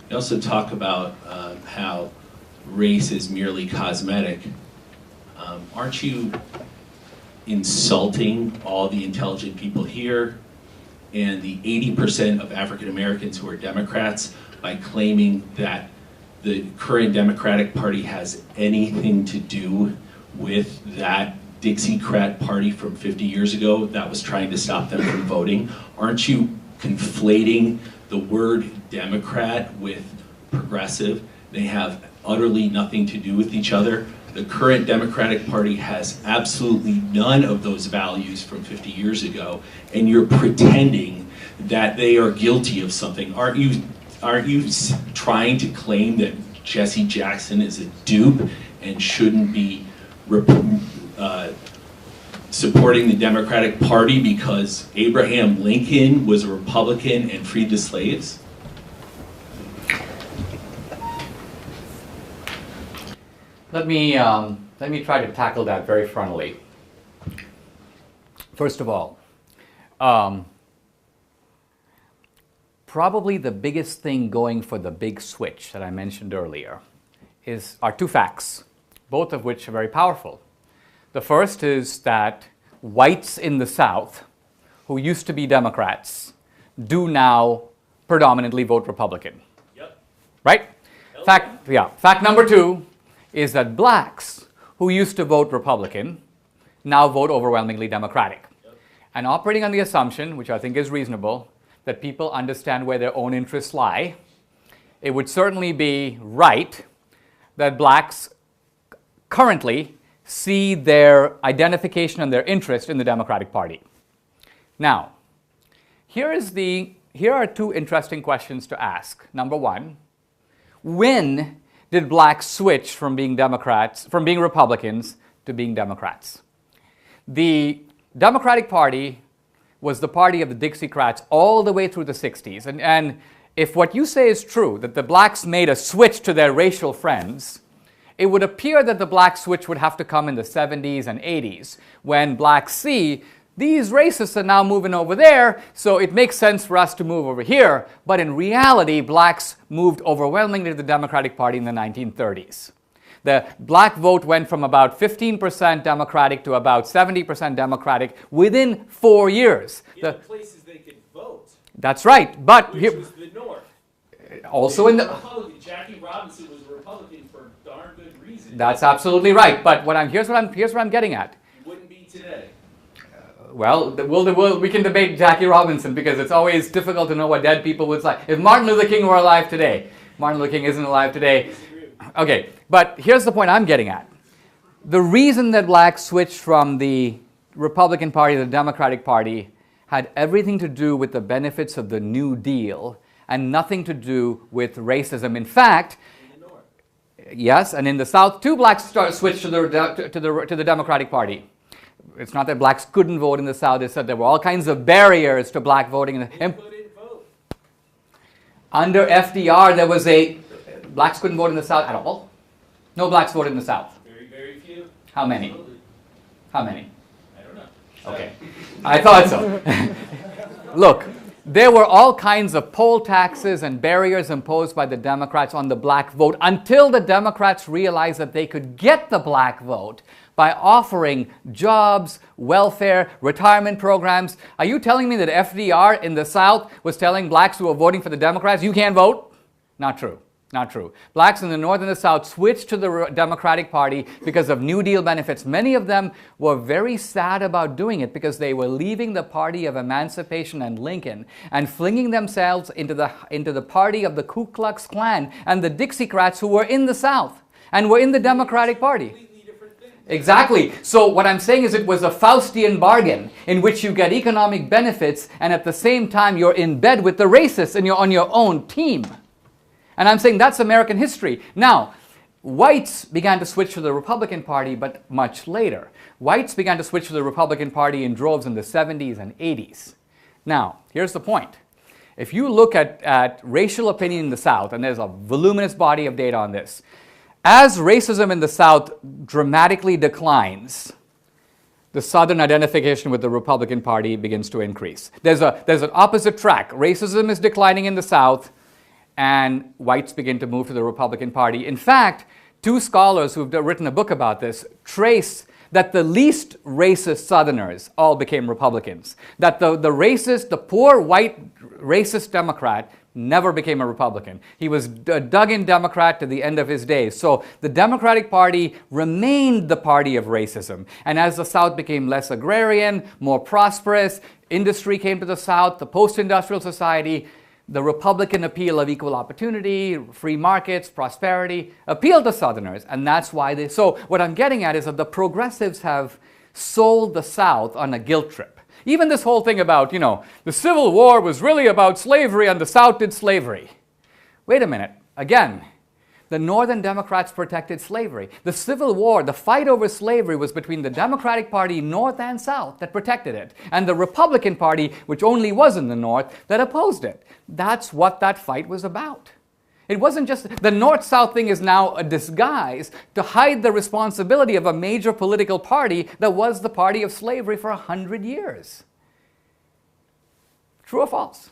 You also talk about how race is merely cosmetic. Aren't you insulting all the intelligent people here and the 80% of African Americans who are Democrats by claiming that the current Democratic Party has anything to do with that Dixiecrat party from 50 years ago that was trying to stop them from voting? Aren't you conflating the word Democrat with progressive? They have utterly nothing to do with each other. The current Democratic Party has absolutely none of those values from 50 years ago, and you're pretending that they are guilty of something. Aren't you trying to claim that Jesse Jackson is a dupe and shouldn't be supporting the Democratic Party because Abraham Lincoln was a Republican and freed the slaves? Let me try to tackle that very frontally. First of all, probably the biggest thing going for the big switch that I mentioned earlier are two facts, both of which are very powerful. The first is that whites in the South, who used to be Democrats, do now predominantly vote Republican. Yep. Right? Fact number two is that blacks who used to vote Republican now vote overwhelmingly Democratic. Yep. And operating on the assumption, which I think is reasonable, that people understand where their own interests lie, it would certainly be right that blacks currently see their identification and their interest in the Democratic Party. Now, here are two interesting questions to ask. Number one, when did blacks switch from being Republicans to being Democrats? The Democratic Party was the party of the Dixiecrats all the way through the 60s. And if what you say is true, that the blacks made a switch to their racial friends, it would appear that the black switch would have to come in the 70s and 80s, when blacks see these racists are now moving over there, so it makes sense for us to move over here. But in reality, blacks moved overwhelmingly to the Democratic Party in the 1930s. The black vote went from about 15% Democratic to about 70% Democratic within 4 years. In the places they could vote. That's right, but which was the North. Also in the Jackie Robinson was a Republican for darn good reason. That's absolutely right. But here's what I'm getting at. He wouldn't be today. Well, we can debate Jackie Robinson because it's always difficult to know what dead people would say. If Martin Luther King were alive today, Martin Luther King isn't alive today. Okay, but here's the point I'm getting at. The reason that blacks switched from the Republican Party to the Democratic Party had everything to do with the benefits of the New Deal and nothing to do with racism. In fact, in the North. Yes, and in the South, too, blacks switched to the Democratic Party. It's not that blacks couldn't vote in the South. They said there were all kinds of barriers to black voting. They couldn't vote. Under FDR, blacks couldn't vote in the South at all. No blacks voted in the South. Very, very few. How many? Absolutely. How many? I don't know. Okay. I thought so. Look, there were all kinds of poll taxes and barriers imposed by the Democrats on the black vote until the Democrats realized that they could get the black vote by offering jobs, welfare, retirement programs. Are you telling me that FDR in the South was telling blacks who were voting for the Democrats, you can't vote? Not true. Not true. Blacks in the North and the South switched to the Democratic Party because of New Deal benefits. Many of them were very sad about doing it because they were leaving the party of emancipation and Lincoln and flinging themselves into the party of the Ku Klux Klan and the Dixiecrats who were in the South and were in the Democratic Party. Exactly. So what I'm saying is it was a Faustian bargain in which you get economic benefits and at the same time you're in bed with the racists and you're on your own team. And I'm saying that's American history. Now, whites began to switch to the Republican Party, but much later. Whites began to switch to the Republican Party in droves in the 70s and 80s. Now, here's the point. If you look at racial opinion in the South, and there's a voluminous body of data on this, as racism in the South dramatically declines, the Southern identification with the Republican Party begins to increase. There's an opposite track. Racism is declining in the South, and whites begin to move to the Republican Party. In fact, two scholars who've written a book about this trace that the least racist Southerners all became Republicans. That the racist, the poor white racist Democrat never became a Republican. He was a dug-in Democrat to the end of his days. So the Democratic Party remained the party of racism. And as the South became less agrarian, more prosperous, industry came to the South, the post-industrial society, the Republican appeal of equal opportunity, free markets, prosperity, appealed to Southerners. And that's why they... So what I'm getting at is that the progressives have sold the South on a guilt trip. Even this whole thing about, the Civil War was really about slavery and the South did slavery. Wait a minute. Again, the Northern Democrats protected slavery. The Civil War, the fight over slavery was between the Democratic Party, North and South, that protected it, and the Republican Party, which only was in the North, that opposed it. That's what that fight was about. It wasn't just, the North-South thing is now a disguise to hide the responsibility of a major political party that was the party of slavery for 100 years. True or false?